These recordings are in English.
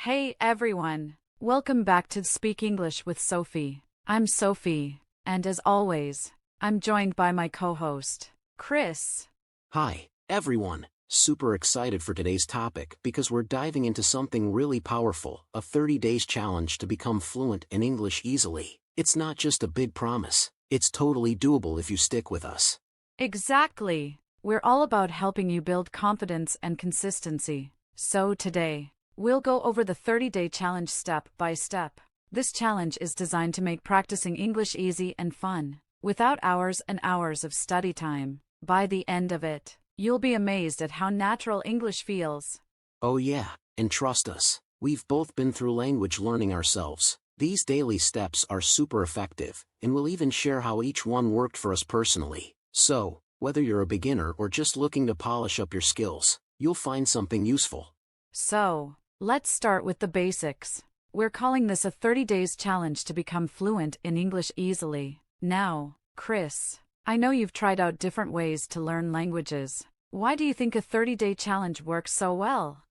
Hey everyone! Welcome back to Speak English with Sophie. I'm Sophie, and as always, I'm joined by my co-host, Chris. Hi, everyone! Super excited for today's topic because we're diving into something really powerful, a 30 days challenge to become fluent in English easily. It's not just a big promise, it's totally doable if you stick with us. Exactly! We're all about helping you build confidence and consistency. So today, we'll go over the 30-day challenge step by step. This challenge is designed to make practicing English easy and fun, without hours and hours of study time. By the end of it, you'll be amazed at how natural English feels. Oh yeah, and trust us, we've both been through language learning ourselves. These daily steps are super effective, and we'll even share how each one worked for us personally. So, whether you're a beginner or just looking to polish up your skills, you'll find something useful. So, let's start with the basics. We're calling this a 30 days challenge to become fluent in English easily. Now, Chris, I know you've tried out different ways to learn languages. Why do you think a 30-day challenge works so well?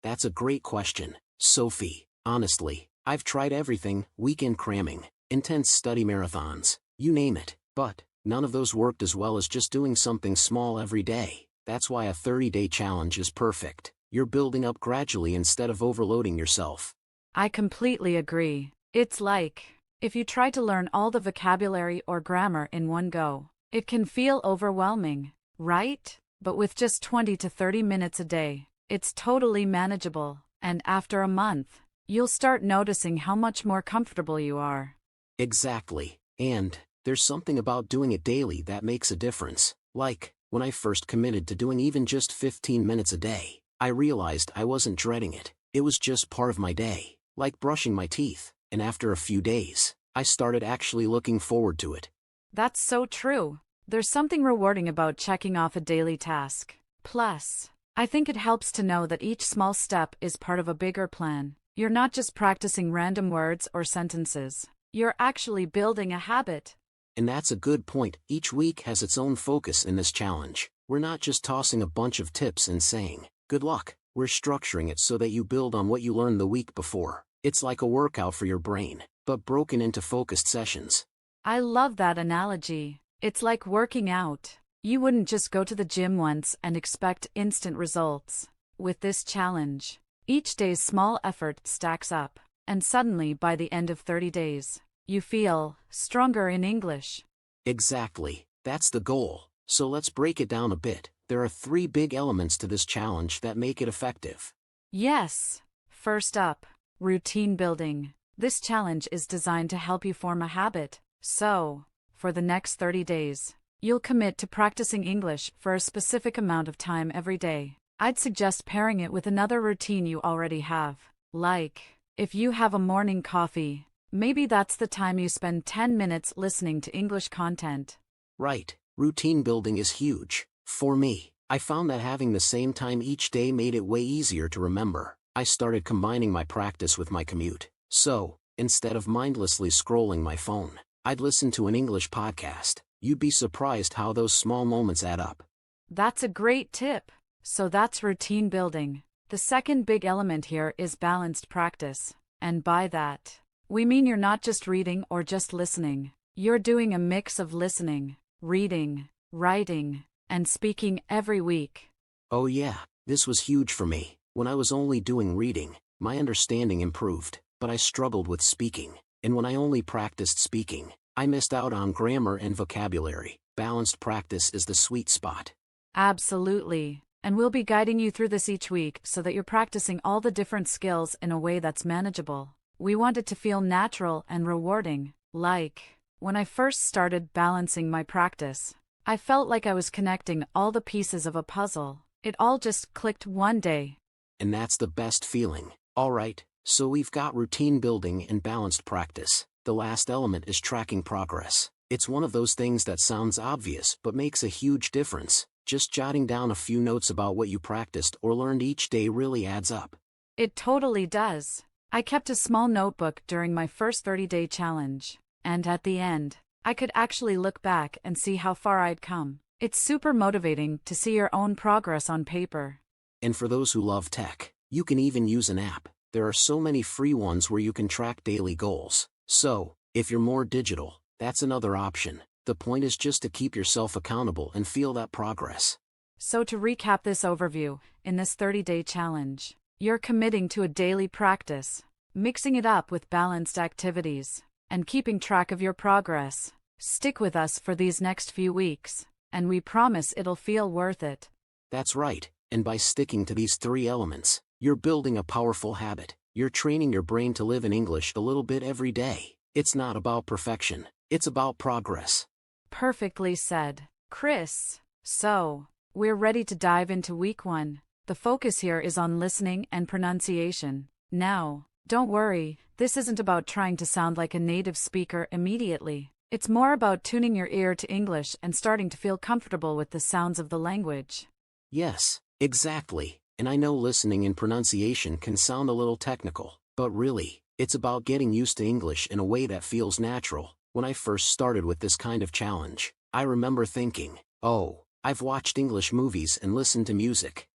That's a great question, Sophie. Honestly, I've tried everything: weekend cramming, intense study marathons, you name it, but none of those worked as well as just doing something small every day. That's why a 30-day challenge is perfect. You're building up gradually instead of overloading yourself. I completely agree. It's like, if you try to learn all the vocabulary or grammar in one go, it can feel overwhelming, right? But with just 20 to 30 minutes a day, it's totally manageable, and after a month, you'll start noticing how much more comfortable you are. Exactly, and there's something about doing it daily that makes a difference. Like, when I first committed to doing even just 15 minutes a day, I realized I wasn't dreading it. It was just part of my day, like brushing my teeth, and after a few days, I started actually looking forward to it. That's so true. There's something rewarding about checking off a daily task. Plus, I think it helps to know that each small step is part of a bigger plan. You're not just practicing random words or sentences. You're actually building a habit. And that's a good point. Each week has its own focus in this challenge. We're not just tossing a bunch of tips and saying, "Good luck." We're structuring it so that you build on what you learned the week before. It's like a workout for your brain, but broken into focused sessions. I love that analogy. It's like working out. You wouldn't just go to the gym once and expect instant results. With this challenge, each day's small effort stacks up, and suddenly by the end of 30 days, you feel stronger in English. Exactly, that's the goal. So let's break it down a bit. There are 3 big elements to this challenge that make it effective. Yes. First up, routine building. This challenge is designed to help you form a habit. So, for the next 30 days, you'll commit to practicing English for a specific amount of time every day. I'd suggest pairing it with another routine you already have. Like, if you have a morning coffee, maybe that's the time you spend 10 minutes listening to English content. Right, routine building is huge. For me, I found that having the same time each day made it way easier to remember. I started combining my practice with my commute. So, instead of mindlessly scrolling my phone, I'd listen to an English podcast. You'd be surprised how those small moments add up. That's a great tip. So that's routine building. The second big element here is balanced practice. And by that, we mean you're not just reading or just listening. You're doing a mix of listening, reading, writing, and speaking every week. Oh yeah, this was huge for me. When I was only doing reading, my understanding improved, but I struggled with speaking. And when I only practiced speaking, I missed out on grammar and vocabulary. Balanced practice is the sweet spot. Absolutely. And we'll be guiding you through this each week so that you're practicing all the different skills in a way that's manageable. We want it to feel natural and rewarding. Like, when I first started balancing my practice, I felt like I was connecting all the pieces of a puzzle. It all just clicked one day. And that's the best feeling. Alright, so we've got routine building and balanced practice. The last element is tracking progress. It's one of those things that sounds obvious but makes a huge difference. Just jotting down a few notes about what you practiced or learned each day really adds up. It totally does. I kept a small notebook during my first 30-day challenge, and at the end, I could actually look back and see how far I'd come. It's super motivating to see your own progress on paper. And for those who love tech, you can even use an app. there are so many free ones where you can track daily goals. So, if you're more digital, that's another option. The point is just to keep yourself accountable and feel that progress. So to recap this overview, in this 30-day challenge, you're committing to a daily practice, mixing it up with balanced activities, and keeping track of your progress. Stick with us for these next few weeks, and we promise it'll feel worth it. That's right, and by sticking to these 3 elements, you're building a powerful habit. You're training your brain to live in English a little bit every day. It's not about perfection, it's about progress. Perfectly said, Chris. So, we're ready to dive into week 1. The focus here is on listening and pronunciation. Now, don't worry, this isn't about trying to sound like a native speaker immediately. It's more about tuning your ear to English and starting to feel comfortable with the sounds of the language. Yes, exactly, and I know listening and pronunciation can sound a little technical, but really, it's about getting used to English in a way that feels natural. When I first started with this kind of challenge, I remember thinking, oh, I've watched English movies and listened to music.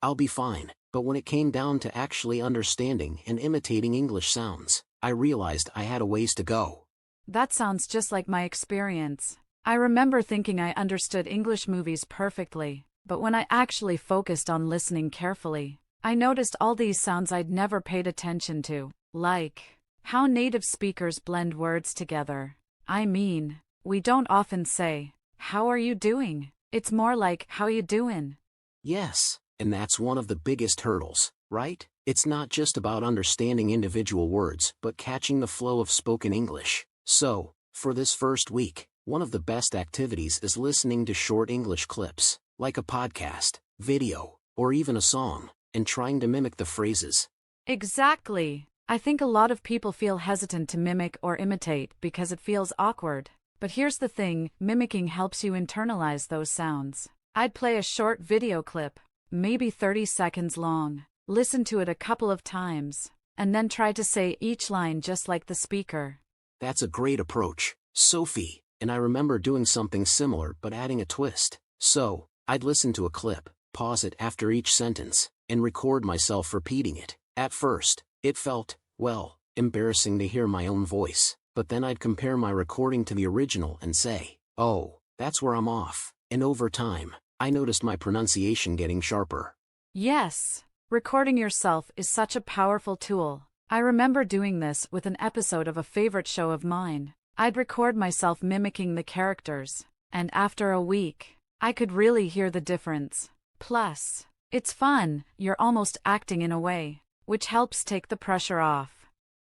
I'll be fine, but when it came down to actually understanding and imitating English sounds, I realized I had a ways to go. That sounds just like my experience. I remember thinking I understood English movies perfectly, but when I actually focused on listening carefully, I noticed all these sounds I'd never paid attention to, like how native speakers blend words together. I mean, we don't often say, "How are you doing?" It's more like, "How you doing?" Yes, and that's one of the biggest hurdles, right? It's not just about understanding individual words, but catching the flow of spoken English. So, for this first week, one of the best activities is listening to short English clips, like a podcast, video, or even a song, and trying to mimic the phrases. Exactly. I think a lot of people feel hesitant to mimic or imitate because it feels awkward. But here's the thing, mimicking helps you internalize those sounds. I'd play a short video clip, maybe 30 seconds long, listen to it a couple of times, and then try to say each line just like the speaker. That's a great approach, Sophie, and I remember doing something similar but adding a twist. So, I'd listen to a clip, pause it after each sentence, and record myself repeating it. At first, it felt, well, embarrassing to hear my own voice, but then I'd compare my recording to the original and say, oh, that's where I'm off. And over time, I noticed my pronunciation getting sharper. Yes, recording yourself is such a powerful tool. I remember doing this with an episode of a favorite show of mine. I'd record myself mimicking the characters, and after a week, I could really hear the difference. Plus, it's fun, you're almost acting in a way, which helps take the pressure off.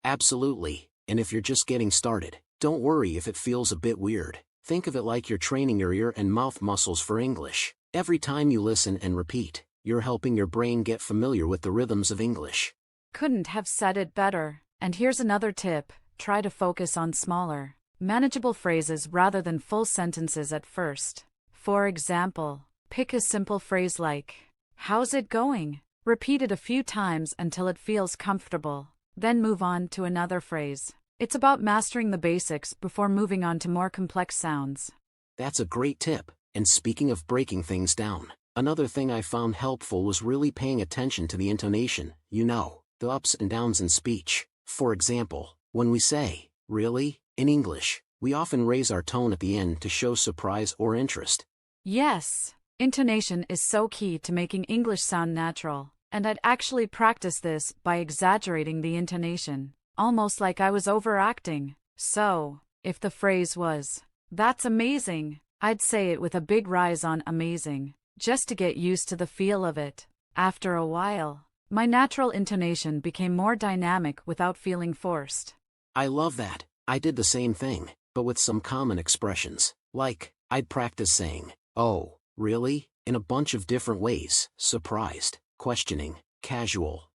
Absolutely, and if you're just getting started, don't worry if it feels a bit weird. Think of it like you're training your ear and mouth muscles for English. Every time you listen and repeat, you're helping your brain get familiar with the rhythms of English. Couldn't have said it better. And here's another tip, try to focus on smaller, manageable phrases rather than full sentences at first. For example, pick a simple phrase like, "How's it going?" Repeat it a few times until it feels comfortable. Then move on to another phrase. It's about mastering the basics before moving on to more complex sounds. That's a great tip, and speaking of breaking things down, another thing I found helpful was really paying attention to the intonation, the ups and downs in speech. For example, when we say, really, in English, we often raise our tone at the end to show surprise or interest. Yes, intonation is so key to making English sound natural, and I'd actually practice this by exaggerating the intonation, almost like I was overacting. So, if the phrase was, "That's amazing," I'd say it with a big rise on amazing, just to get used to the feel of it. After a while, my natural intonation became more dynamic without feeling forced. I love that. I did the same thing, but with some common expressions, like, I'd practice saying, "Oh, really?" in a bunch of different ways, surprised, questioning, casual.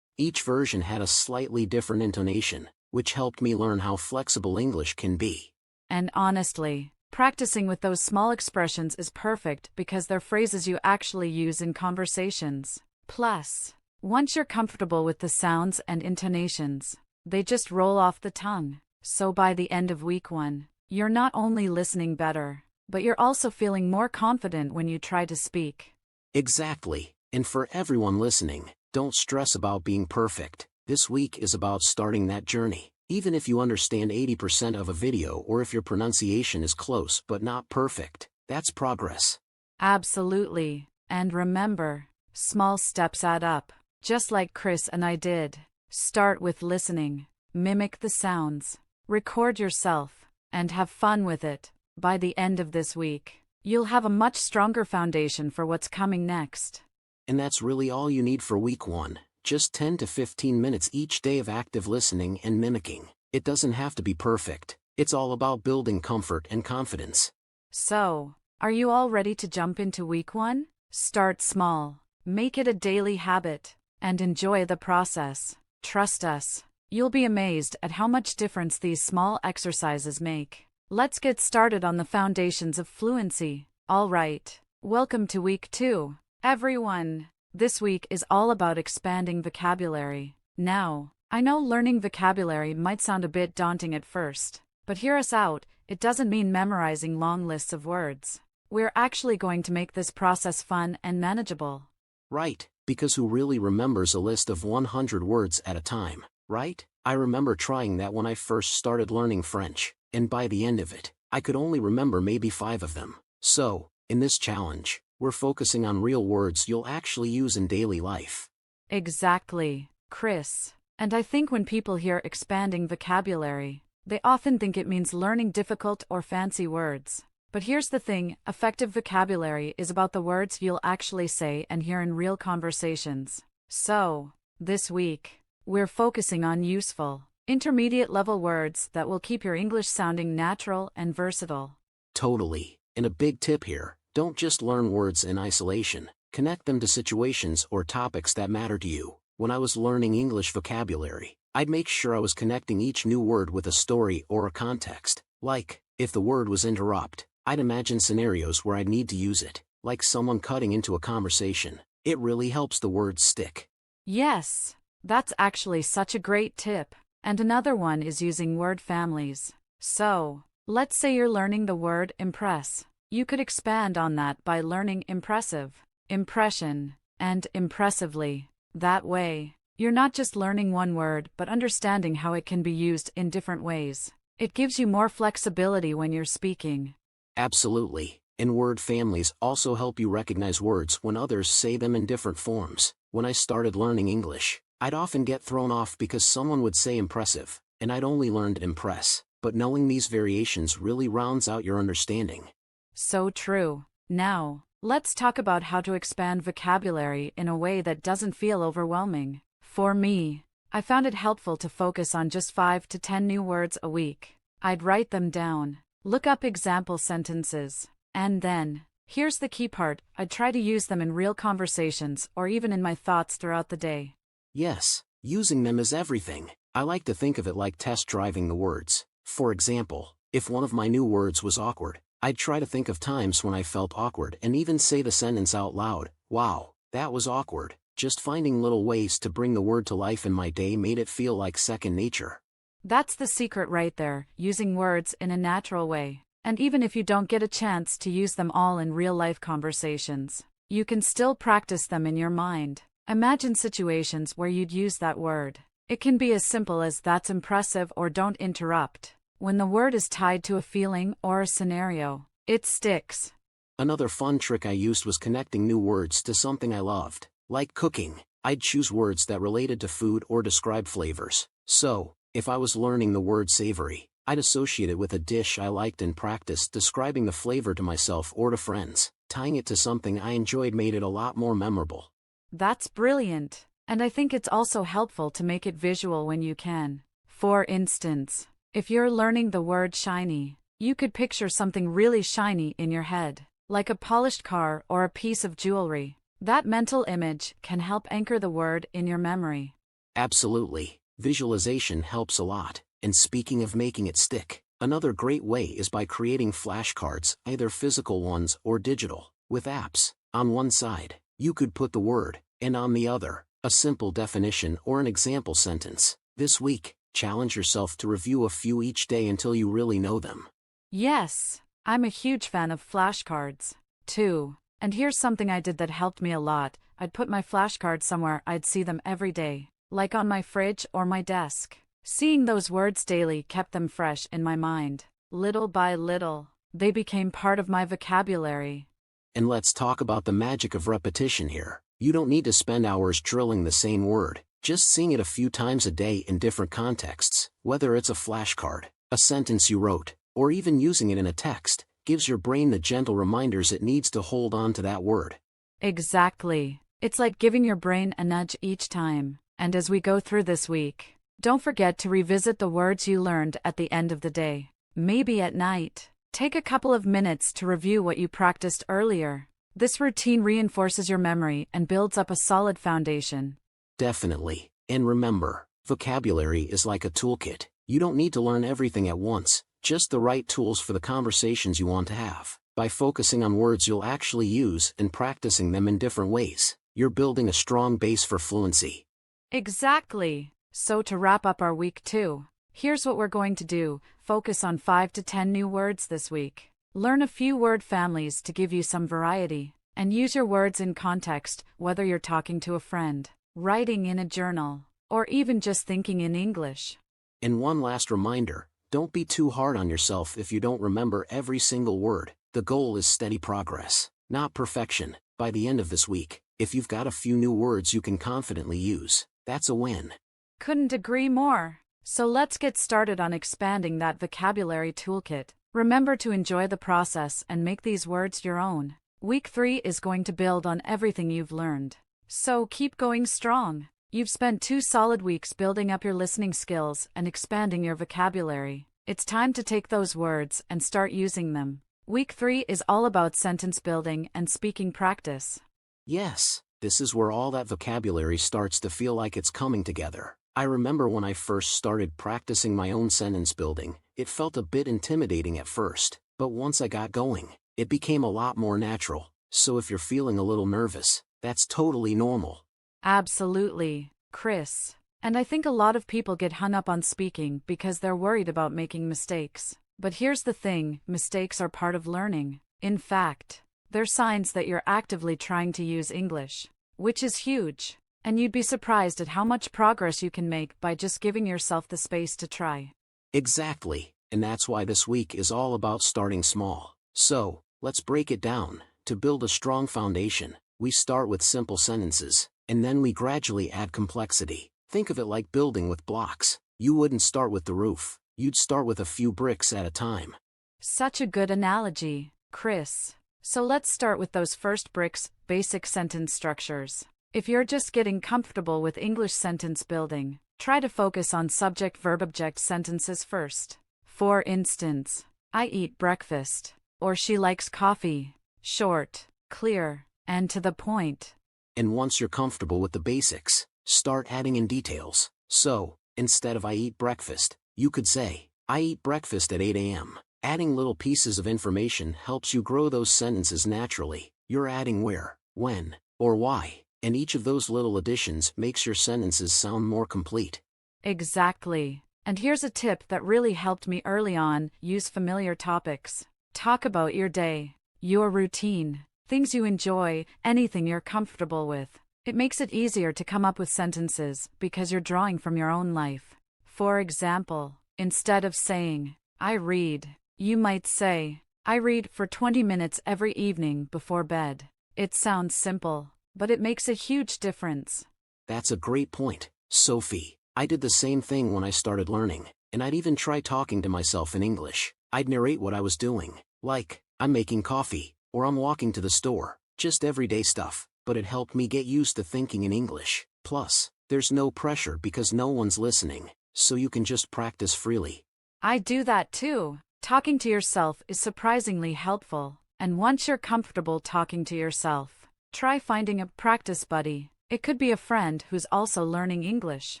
Each version had a slightly different intonation, which helped me learn how flexible English can be. And honestly, practicing with those small expressions is perfect because they're phrases you actually use in conversations. Plus, once you're comfortable with the sounds and intonations, they just roll off the tongue. So by the end of week 1, you're not only listening better, but you're also feeling more confident when you try to speak. Exactly, and for everyone listening, Don't stress about being perfect. This week is about starting that journey. Even if you understand 80% of a video or if your pronunciation is close but not perfect, that's progress. Absolutely. And remember, small steps add up. Just like Chris and I did. Start with listening. Mimic the sounds. Record yourself. And have fun with it. By the end of this week, you'll have a much stronger foundation for what's coming next. And that's really all you need for week 1. Just 10 to 15 minutes each day of active listening and mimicking. It doesn't have to be perfect. It's all about building comfort and confidence. So, are you all ready to jump into week 1? Start small. Make it a daily habit. And enjoy the process. Trust us. You'll be amazed at how much difference these small exercises make. Let's get started on the foundations of fluency. All right. Welcome to week 2. Everyone. This week is all about expanding vocabulary. Now, I know learning vocabulary might sound a bit daunting at first, but hear us out, it doesn't mean memorizing long lists of words. We're actually going to make this process fun and manageable. Right, because who really remembers a list of 100 words at a time, right? I remember trying that when I first started learning French, and by the end of it, I could only remember maybe 5 of them. So, in this challenge, we're focusing on real words you'll actually use in daily life. Exactly, Chris. And I think when people hear expanding vocabulary, they often think it means learning difficult or fancy words. But here's the thing, effective vocabulary is about the words you'll actually say and hear in real conversations. So, this week, we're focusing on useful, intermediate-level words that will keep your English sounding natural and versatile. Totally. And a big tip here, don't just learn words in isolation. Connect them to situations or topics that matter to you. When I was learning English vocabulary, I'd make sure I was connecting each new word with a story or a context. Like, if the word was interrupt, I'd imagine scenarios where I'd need to use it, like someone cutting into a conversation. It really helps the words stick. Yes, that's actually such a great tip. And another one is using word families. So, let's say you're learning the word impress. You could expand on that by learning impressive, impression, and impressively. That way, you're not just learning one word but understanding how it can be used in different ways. It gives you more flexibility when you're speaking. Absolutely. And word families also help you recognize words when others say them in different forms. When I started learning English, I'd often get thrown off because someone would say impressive, and I'd only learned impress. But knowing these variations really rounds out your understanding. So true. Now, let's talk about how to expand vocabulary in a way that doesn't feel overwhelming. For me, I found it helpful to focus on just 5 to 10 new words a week. I'd write them down, look up example sentences, and then, here's the key part, I'd try to use them in real conversations or even in my thoughts throughout the day. Yes, using them is everything. I like to think of it like test driving the words. For example, if one of my new words was awkward, I'd try to think of times when I felt awkward and even say the sentence out loud. Wow, that was awkward. Just finding little ways to bring the word to life in my day made it feel like second nature. That's the secret right there, using words in a natural way. And even if you don't get a chance to use them all in real-life conversations, you can still practice them in your mind. Imagine situations where you'd use that word. It can be as simple as "that's impressive" or "don't interrupt." When the word is tied to a feeling or a scenario, it sticks. Another fun trick I used was connecting new words to something I loved. Like cooking, I'd choose words that related to food or describe flavors. So, if I was learning the word savory, I'd associate it with a dish I liked and practice describing the flavor to myself or to friends. Tying it to something I enjoyed made it a lot more memorable. That's brilliant. And I think it's also helpful to make it visual when you can. For instance, if you're learning the word shiny, you could picture something really shiny in your head, like a polished car or a piece of jewelry. That mental image can help anchor the word in your memory. Absolutely. Visualization helps a lot. And speaking of making it stick, another great way is by creating flashcards, either physical ones or digital. With apps, on one side, you could put the word, and on the other, a simple definition or an example sentence. This week, challenge yourself to review a few each day until you really know them. Yes, I'm a huge fan of flashcards, too. And here's something I did that helped me a lot. I'd put my flashcards somewhere I'd see them every day, like on my fridge or my desk. Seeing those words daily kept them fresh in my mind. Little by little, they became part of my vocabulary. And let's talk about the magic of repetition here. You don't need to spend hours drilling the same word. Just seeing it a few times a day in different contexts, whether it's a flashcard, a sentence you wrote, or even using it in a text, gives your brain the gentle reminders it needs to hold on to that word. Exactly. It's like giving your brain a nudge each time. And as we go through this week, don't forget to revisit the words you learned at the end of the day. Maybe at night. Take a couple of minutes to review what you practiced earlier. This routine reinforces your memory and builds up a solid foundation. Definitely. And remember, vocabulary is like a toolkit. You don't need to learn everything at once, just the right tools for the conversations you want to have. By focusing on words you'll actually use and practicing them in different ways, you're building a strong base for fluency. Exactly. So to wrap up our week 2, here's what we're going to do. Focus on 5 to 10 new words this week. Learn a few word families to give you some variety. And use your words in context, whether you're talking to a friend, writing in a journal, or even just thinking in English. And one last reminder, don't be too hard on yourself if you don't remember every single word. The goal is steady progress, not perfection. By the end of this week, if you've got a few new words you can confidently use, that's a win. Couldn't agree more. So let's get started on expanding that vocabulary toolkit. Remember to enjoy the process and make these words your own. Week 3 is going to build on everything you've learned. So keep going strong. You've spent 2 solid weeks building up your listening skills and expanding your vocabulary. It's time to take those words and start using them. Week 3 is all about sentence building and speaking practice. Yes, this is where all that vocabulary starts to feel like it's coming together. I remember when I first started practicing my own sentence building, it felt a bit intimidating at first, but once I got going, it became a lot more natural. So if you're feeling a little nervous, that's totally normal. Absolutely, Chris. And I think a lot of people get hung up on speaking because they're worried about making mistakes. But here's the thing, mistakes are part of learning. In fact, they're signs that you're actively trying to use English, which is huge. And you'd be surprised at how much progress you can make by just giving yourself the space to try. Exactly, and that's why this week is all about starting small. So, let's break it down. To build a strong foundation, we start with simple sentences, and then we gradually add complexity. Think of it like building with blocks. You wouldn't start with the roof, you'd start with a few bricks at a time. Such a good analogy, Chris. So let's start with those first bricks, basic sentence structures. If you're just getting comfortable with English sentence building, try to focus on subject-verb-object sentences first. For instance, I eat breakfast, or she likes coffee. Short, clear, and to the point. And once you're comfortable with the basics, start adding in details. So, instead of I eat breakfast, you could say, I eat breakfast at 8 a.m. Adding little pieces of information helps you grow those sentences naturally. You're adding where, when, or why. And each of those little additions makes your sentences sound more complete. Exactly. And here's a tip that really helped me early on: use familiar topics. Talk about your day, your routine, things you enjoy, anything you're comfortable with. It makes it easier to come up with sentences because you're drawing from your own life. For example, instead of saying, I read, you might say, I read for 20 minutes every evening before bed. It sounds simple, but it makes a huge difference. That's a great point, Sophie. I did the same thing when I started learning, and I'd even try talking to myself in English. I'd narrate what I was doing, like, I'm making coffee, or I'm walking to the store, just everyday stuff, but it helped me get used to thinking in English. Plus, there's no pressure because no one's listening, so you can just practice freely. I do that too. Talking to yourself is surprisingly helpful, and once you're comfortable talking to yourself, try finding a practice buddy. It could be a friend who's also learning English,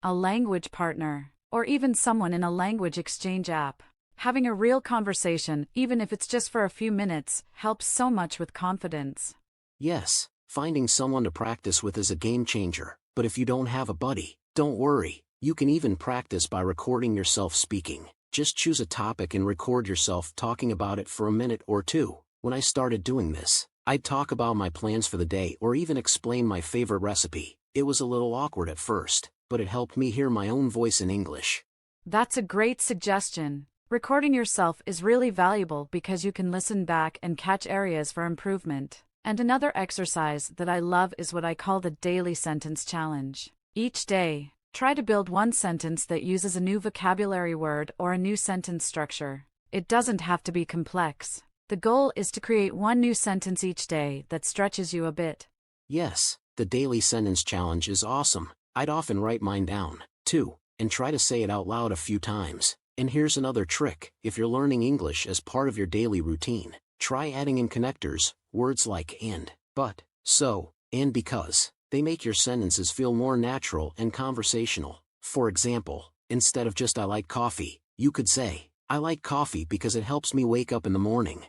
a language partner, or even someone in a language exchange app. Having a real conversation, even if it's just for a few minutes, helps so much with confidence. Yes, finding someone to practice with is a game changer, but if you don't have a buddy, don't worry. You can even practice by recording yourself speaking. Just choose a topic and record yourself talking about it for a minute or two. When I started doing this, I'd talk about my plans for the day or even explain my favorite recipe. It was a little awkward at first, but it helped me hear my own voice in English. That's a great suggestion. Recording yourself is really valuable because you can listen back and catch areas for improvement. And another exercise that I love is what I call the daily sentence challenge. Each day, try to build one sentence that uses a new vocabulary word or a new sentence structure. It doesn't have to be complex. The goal is to create one new sentence each day that stretches you a bit. Yes, the daily sentence challenge is awesome. I'd often write mine down, too, and try to say it out loud a few times. And here's another trick: if you're learning English as part of your daily routine, try adding in connectors, words like and, but, so, and because. They make your sentences feel more natural and conversational. For example, instead of just "I like coffee," you could say, "I like coffee because it helps me wake up in the morning."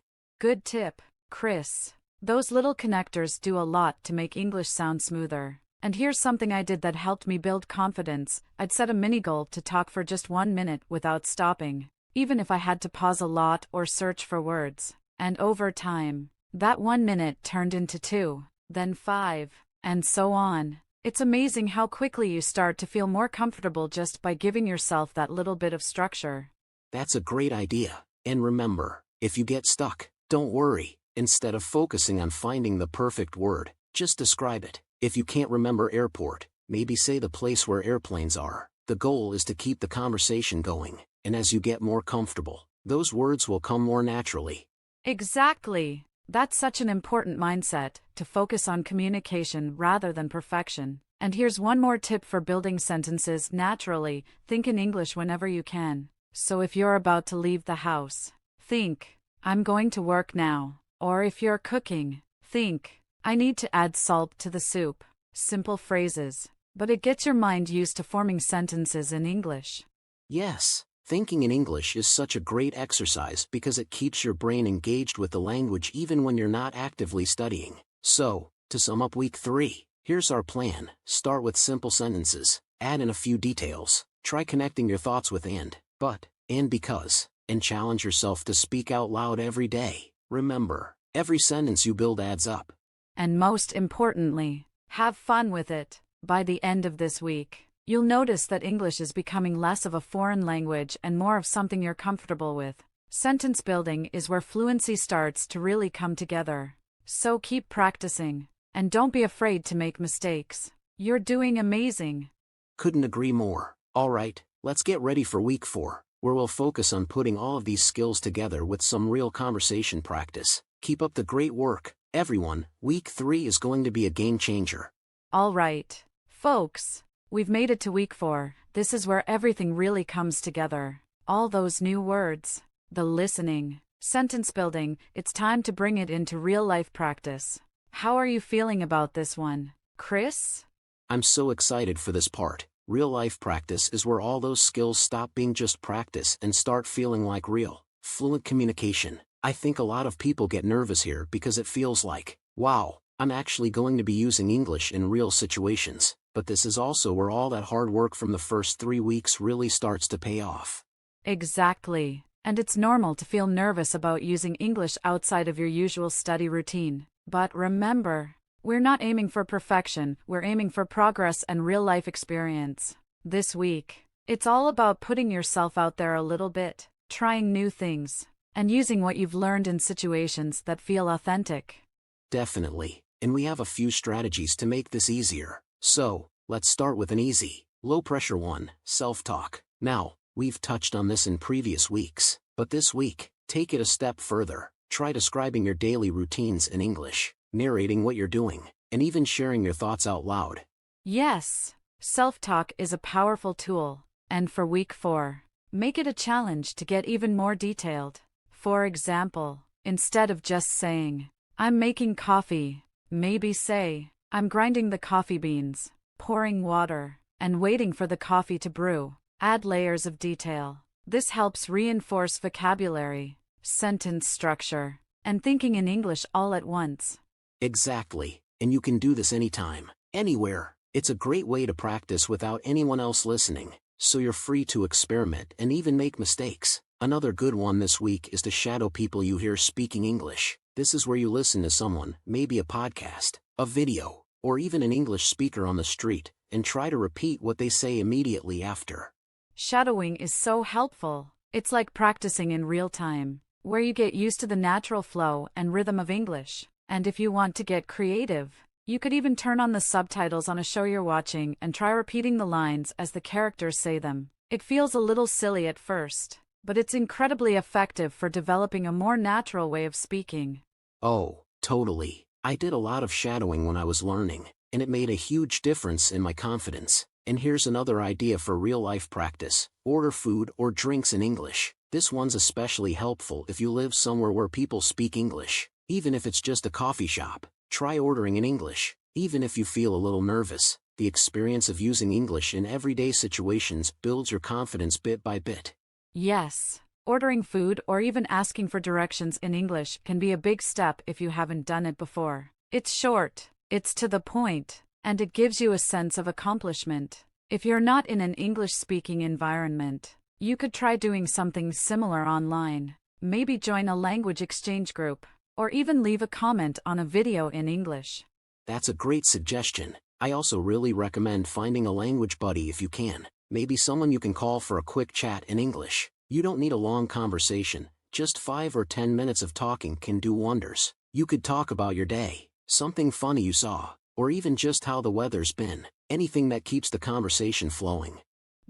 Good tip, Chris. Those little connectors do a lot to make English sound smoother. And here's something I did that helped me build confidence. I'd set a mini goal to talk for just 1 minute without stopping, even if I had to pause a lot or search for words. And over time, that 1 minute turned into 2, then 5, and so on. It's amazing how quickly you start to feel more comfortable just by giving yourself that little bit of structure. That's a great idea. And remember, if you get stuck, don't worry. Instead of focusing on finding the perfect word, just describe it. If you can't remember airport, maybe say the place where airplanes are. The goal is to keep the conversation going, and as you get more comfortable, those words will come more naturally. Exactly. That's such an important mindset, to focus on communication rather than perfection. And here's one more tip for building sentences naturally: think in English whenever you can. So if you're about to leave the house, think, "I'm going to work now." Or if you're cooking, think, "I need to add salt to the soup." Simple phrases, but it gets your mind used to forming sentences in English. Yes, thinking in English is such a great exercise because it keeps your brain engaged with the language even when you're not actively studying. So, to sum up week 3, here's our plan. Start with simple sentences, add in a few details, try connecting your thoughts with and, but, and because, and challenge yourself to speak out loud every day. Remember, every sentence you build adds up. And most importantly, have fun with it. By the end of this week, you'll notice that English is becoming less of a foreign language and more of something you're comfortable with. Sentence building is where fluency starts to really come together. So keep practicing, and don't be afraid to make mistakes. You're doing amazing. Couldn't agree more. All right, let's get ready for week 4, where we'll focus on putting all of these skills together with some real conversation practice. Keep up the great work, everyone. Week 3 is going to be a game changer. All right, folks, we've made it to week 4. This is where everything really comes together. All those new words, the listening, sentence building, it's time to bring it into real-life practice. How are you feeling about this one, Chris? I'm so excited for this part. Real-life practice is where all those skills stop being just practice and start feeling like real, fluent communication. I think a lot of people get nervous here because it feels like, wow, I'm actually going to be using English in real situations. But this is also where all that hard work from the first 3 weeks really starts to pay off. Exactly. And it's normal to feel nervous about using English outside of your usual study routine. But remember, we're not aiming for perfection, we're aiming for progress and real-life experience. This week, it's all about putting yourself out there a little bit, trying new things, and using what you've learned in situations that feel authentic. Definitely, and we have a few strategies to make this easier. So, let's start with an easy, low-pressure one: self-talk. Now, we've touched on this in previous weeks, but this week, take it a step further. Try describing your daily routines in English, narrating what you're doing, and even sharing your thoughts out loud. Yes, self-talk is a powerful tool, and for week 4, make it a challenge to get even more detailed. For example, instead of just saying, "I'm making coffee," maybe say, "I'm grinding the coffee beans, pouring water, and waiting for the coffee to brew." Add layers of detail. This helps reinforce vocabulary, sentence structure, and thinking in English all at once. Exactly, and you can do this anytime, anywhere. It's a great way to practice without anyone else listening, so you're free to experiment and even make mistakes. Another good one this week is to shadow people you hear speaking English. This is where you listen to someone, maybe a podcast, a video, or even an English speaker on the street, and try to repeat what they say immediately after. Shadowing is so helpful. It's like practicing in real time, where you get used to the natural flow and rhythm of English. And if you want to get creative, you could even turn on the subtitles on a show you're watching and try repeating the lines as the characters say them. It feels a little silly at first, but it's incredibly effective for developing a more natural way of speaking. Oh, totally. I did a lot of shadowing when I was learning, and it made a huge difference in my confidence. And here's another idea for real-life practice: order food or drinks in English. This one's especially helpful if you live somewhere where people speak English. Even if it's just a coffee shop, try ordering in English. Even if you feel a little nervous, the experience of using English in everyday situations builds your confidence bit by bit. Yes, ordering food or even asking for directions in English can be a big step if you haven't done it before. It's short, it's to the point, and it gives you a sense of accomplishment. If you're not in an English-speaking environment, you could try doing something similar online. Maybe join a language exchange group, or even leave a comment on a video in English. That's a great suggestion. I also really recommend finding a language buddy if you can. Maybe someone you can call for a quick chat in English. You don't need a long conversation, just 5 or 10 minutes of talking can do wonders. You could talk about your day, something funny you saw, or even just how the weather's been. Anything that keeps the conversation flowing.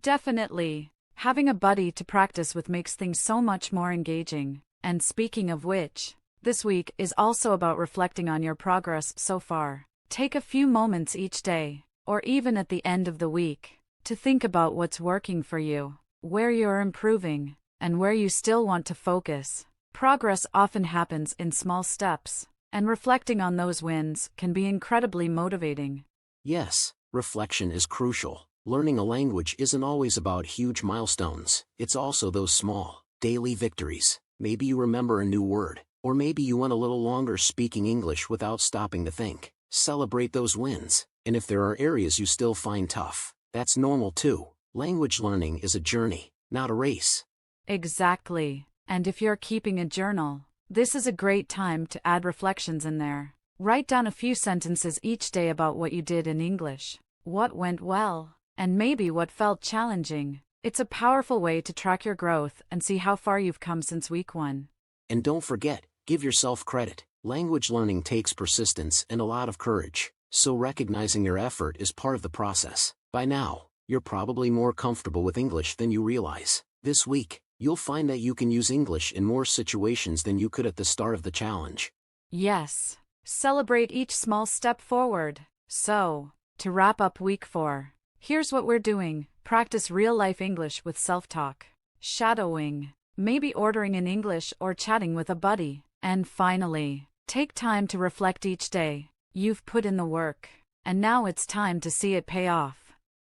Definitely. Having a buddy to practice with makes things so much more engaging. And speaking of which, this week is also about reflecting on your progress so far. Take a few moments each day, or even at the end of the week, to think about what's working for you, where you're improving, and where you still want to focus. Progress often happens in small steps, and reflecting on those wins can be incredibly motivating. Yes, reflection is crucial. Learning a language isn't always about huge milestones. It's also those small, daily victories. Maybe you remember a new word, or maybe you went a little longer speaking English without stopping to think. Celebrate those wins, and if there are areas you still find tough, that's normal too. Language learning is a journey, not a race. Exactly. And if you're keeping a journal, this is a great time to add reflections in there. Write down a few sentences each day about what you did in English, what went well, and maybe what felt challenging. It's a powerful way to track your growth and see how far you've come since week 1. And don't forget, give yourself credit. Language learning takes persistence and a lot of courage, so recognizing your effort is part of the process. By now, you're probably more comfortable with English than you realize. This week, you'll find that you can use English in more situations than you could at the start of the challenge. Yes, celebrate each small step forward. So, to wrap up week 4, here's what we're doing. Practice real-life English with self-talk, shadowing, maybe ordering in English or chatting with a buddy. And finally, take time to reflect each day. You've put in the work, and now it's time to see it pay off.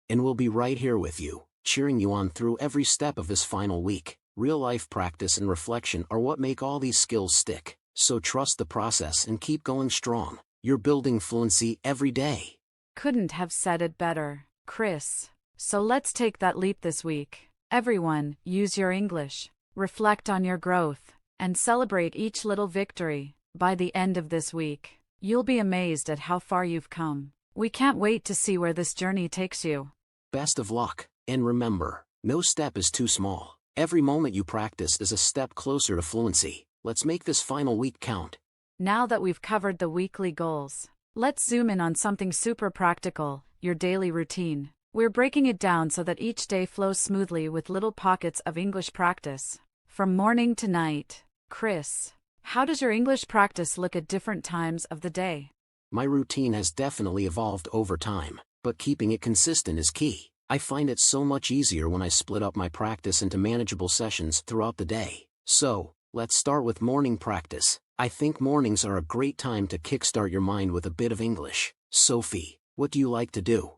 And we'll be right here with you, cheering you on through every step of this final week. Real-life practice and reflection are what make all these skills stick. So trust the process and keep going strong. You're building fluency every day. Couldn't have said it better, Chris. So let's take that leap this week. Everyone, use your English, reflect on your growth, and celebrate each little victory. By the end of this week, you'll be amazed at how far you've come. We can't wait to see where this journey takes you. Best of luck, and remember, no step is too small. Every moment you practice is a step closer to fluency. Let's make this final week count. Now that we've covered the weekly goals, let's zoom in on something super practical: your daily routine. We're breaking it down so that each day flows smoothly with little pockets of English practice. From morning to night. Chris, how does your English practice look at different times of the day? My routine has definitely evolved over time, but keeping it consistent is key. I find it so much easier when I split up my practice into manageable sessions throughout the day. So, let's start with morning practice. I think mornings are a great time to kickstart your mind with a bit of English. Sophie, what do you like to do?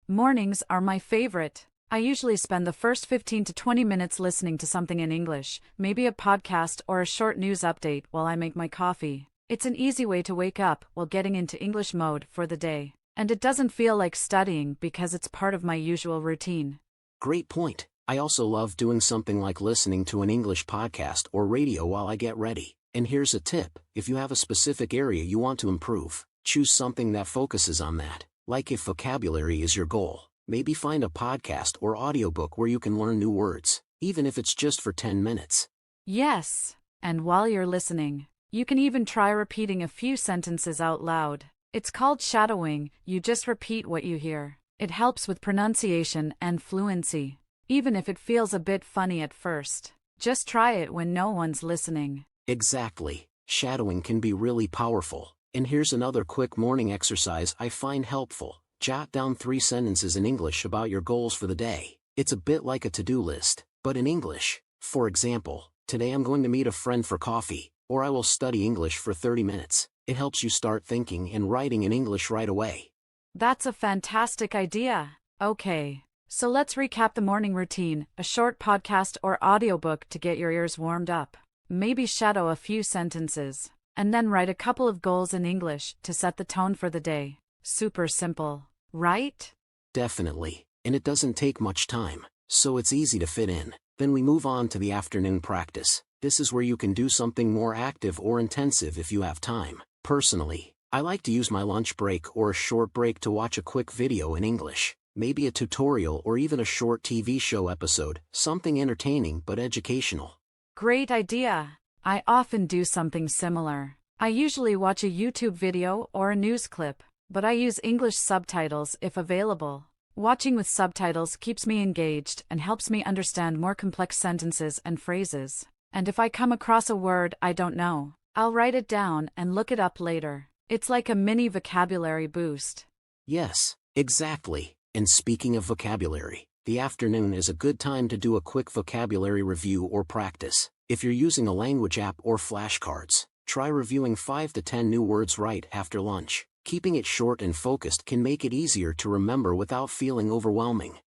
Mornings are my favorite. I usually spend the first 15 to 20 minutes listening to something in English, maybe a podcast or a short news update while I make my coffee. It's an easy way to wake up while getting into English mode for the day. And it doesn't feel like studying because it's part of my usual routine. Great point. I also love doing something like listening to an English podcast or radio while I get ready. And here's a tip: if you have a specific area you want to improve, choose something that focuses on that. Like if vocabulary is your goal, maybe find a podcast or audiobook where you can learn new words, even if it's just for 10 minutes. Yes, and while you're listening, you can even try repeating a few sentences out loud. It's called shadowing. You just repeat what you hear. It helps with pronunciation and fluency, even if it feels a bit funny at first. Just try it when no one's listening. Exactly. Shadowing can be really powerful. And here's another quick morning exercise I find helpful. Jot down 3 sentences in English about your goals for the day. It's a bit like a to-do list, but in English. For example, today I'm going to meet a friend for coffee, or I will study English for 30 minutes. It helps you start thinking and writing in English right away. That's a fantastic idea. Okay, so let's recap the morning routine: a short podcast or audiobook to get your ears warmed up. Maybe shadow a few sentences, and then write a couple of goals in English to set the tone for the day. Super simple, right? Definitely, and it doesn't take much time, so it's easy to fit in. Then we move on to the afternoon practice. This is where you can do something more active or intensive if you have time. Personally, I like to use my lunch break or a short break to watch a quick video in English, maybe a tutorial or even a short TV show episode, something entertaining but educational. Great idea. I often do something similar. I usually watch a YouTube video or a news clip, but I use English subtitles if available. Watching with subtitles keeps me engaged and helps me understand more complex sentences and phrases. And if I come across a word I don't know, I'll write it down and look it up later. It's like a mini vocabulary boost. Yes, exactly. And speaking of vocabulary, the afternoon is a good time to do a quick vocabulary review or practice. If you're using a language app or flashcards, try reviewing 5 to 10 new words right after lunch. Keeping it short and focused can make it easier to remember without feeling overwhelming.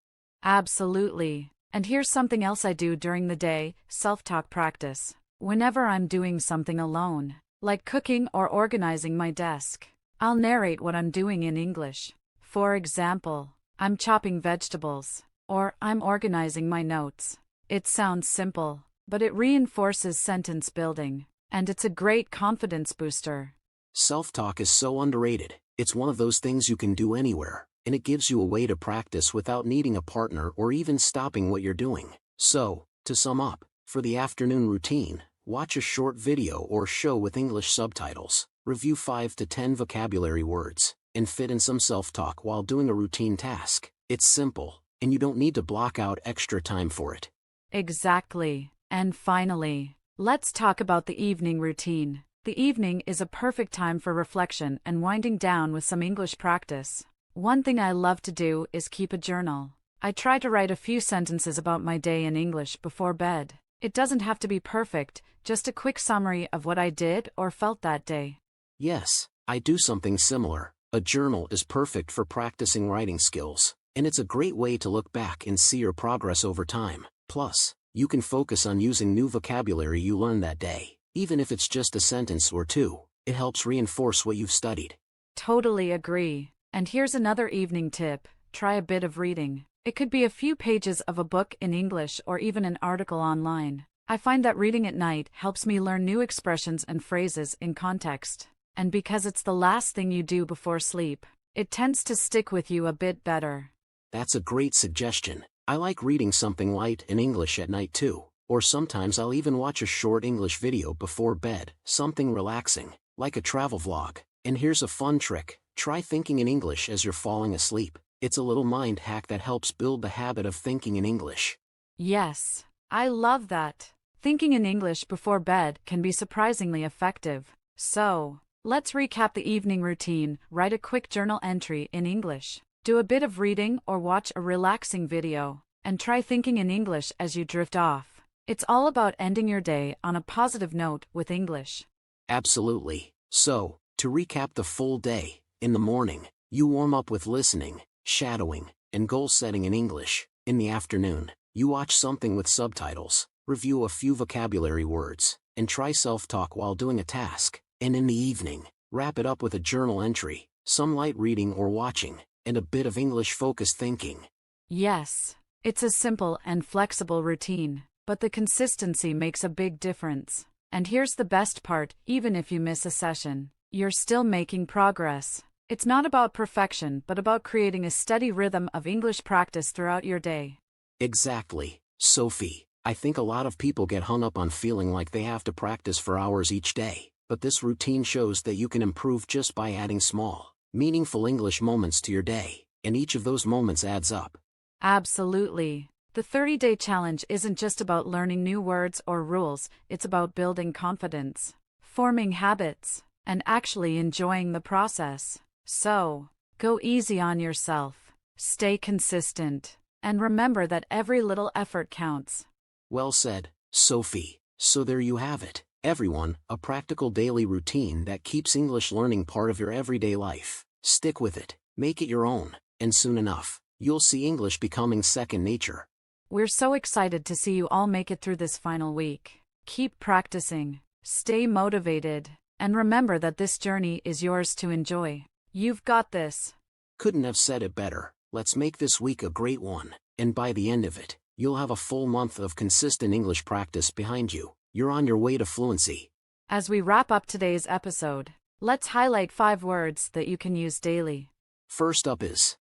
Absolutely. And here's something else I do during the day: self-talk practice. Whenever I'm doing something alone, like cooking or organizing my desk, I'll narrate what I'm doing in English. For example, I'm chopping vegetables, or I'm organizing my notes. It sounds simple, but it reinforces sentence building, and it's a great confidence booster. Self-talk is so underrated. It's one of those things you can do anywhere, and it gives you a way to practice without needing a partner or even stopping what you're doing. So, to sum up, for the afternoon routine, watch a short video or show with English subtitles, review 5 to 10 vocabulary words, and fit in some self-talk while doing a routine task. It's simple, and you don't need to block out extra time for it. Exactly. And finally, let's talk about the evening routine. The evening is a perfect time for reflection and winding down with some English practice. One thing I love to do is keep a journal. I try to write a few sentences about my day in English before bed. It doesn't have to be perfect, just a quick summary of what I did or felt that day. Yes, I do something similar. A journal is perfect for practicing writing skills, and it's a great way to look back and see your progress over time. Plus, you can focus on using new vocabulary you learned that day. Even if it's just a sentence or two, it helps reinforce what you've studied. Totally agree. And here's another evening tip: try a bit of reading. It could be a few pages of a book in English or even an article online. I find that reading at night helps me learn new expressions and phrases in context. And because it's the last thing you do before sleep, it tends to stick with you a bit better. That's a great suggestion. I like reading something light in English at night too. Or sometimes I'll even watch a short English video before bed, something relaxing, like a travel vlog. And here's a fun trick: try thinking in English as you're falling asleep. It's a little mind hack that helps build the habit of thinking in English. Yes, I love that. Thinking in English before bed can be surprisingly effective. So, let's recap the evening routine: write a quick journal entry in English, do a bit of reading or watch a relaxing video, and try thinking in English as you drift off. It's all about ending your day on a positive note with English. Absolutely. So, to recap the full day, in the morning, you warm up with listening, shadowing, and goal setting in English. In the afternoon, you watch something with subtitles, review a few vocabulary words, and try self-talk while doing a task. And in the evening, wrap it up with a journal entry, some light reading or watching, and a bit of English-focused thinking. Yes, it's a simple and flexible routine, but the consistency makes a big difference. And here's the best part, even if you miss a session, you're still making progress. It's not about perfection, but about creating a steady rhythm of English practice throughout your day. Exactly, Sophie. I think a lot of people get hung up on feeling like they have to practice for hours each day, but this routine shows that you can improve just by adding small, meaningful English moments to your day, and each of those moments adds up. Absolutely. The 30-day challenge isn't just about learning new words or rules, it's about building confidence, forming habits, and actually enjoying the process. So, go easy on yourself, stay consistent, and remember that every little effort counts. Well said, Sophie. So there you have it, everyone, a practical daily routine that keeps English learning part of your everyday life. Stick with it, make it your own, and soon enough, you'll see English becoming second nature. We're so excited to see you all make it through this final week. Keep practicing, stay motivated, and remember that this journey is yours to enjoy. You've got this. Couldn't have said it better. Let's make this week a great one, and by the end of it, you'll have a full month of consistent English practice behind you. You're on your way to fluency. As we wrap up today's episode, let's highlight 5 words that you can use daily. First up is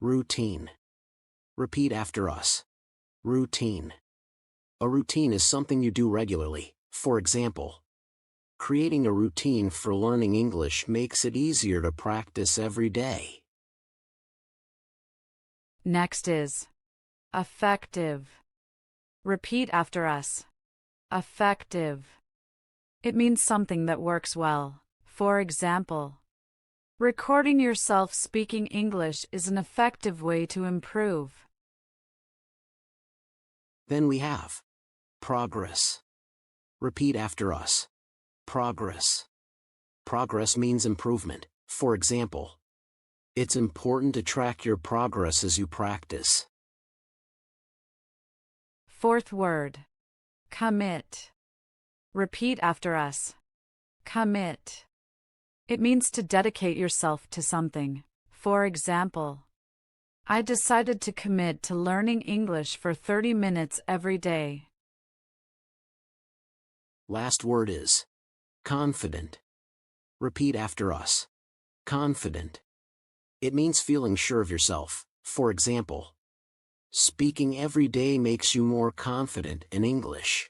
routine. Repeat after us. Routine. A routine is something you do regularly. For example, creating a routine for learning English makes it easier to practice every day. Next is effective. Repeat after us. Effective. It means something that works well. For example, recording yourself speaking English is an effective way to improve. Then we have progress. Repeat after us. Progress. Progress means improvement. For example, it's important to track your progress as you practice. Fourth word, commit. Repeat after us. Commit. It means to dedicate yourself to something. For example, I decided to commit to learning English for 30 minutes every day. Last word is confident. Repeat after us. Confident. It means feeling sure of yourself. For example, speaking every day makes you more confident in English.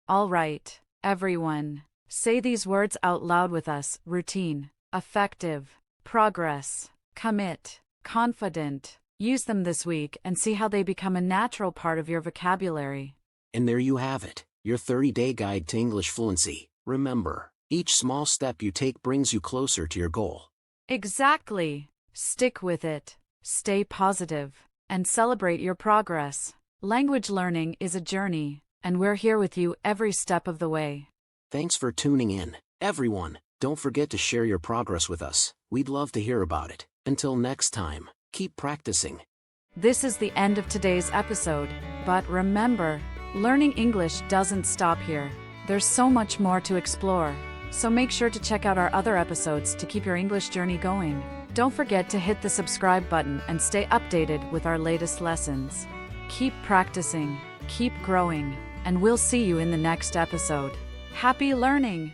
All right, everyone. Say these words out loud with us. Routine, effective, progress, commit, confident. Use them this week and see how they become a natural part of your vocabulary. And there you have it, your 30-day guide to English fluency. Remember, each small step you take brings you closer to your goal. Exactly. Stick with it, stay positive, and celebrate your progress. Language learning is a journey, and we're here with you every step of the way. Thanks for tuning in, everyone. Don't forget to share your progress with us. We'd love to hear about it. Until next time, keep practicing. This is the end of today's episode, but remember, learning English doesn't stop here. There's so much more to explore, so make sure to check out our other episodes to keep your English journey going. Don't forget to hit the subscribe button and stay updated with our latest lessons. Keep practicing, keep growing, and we'll see you in the next episode. Happy learning!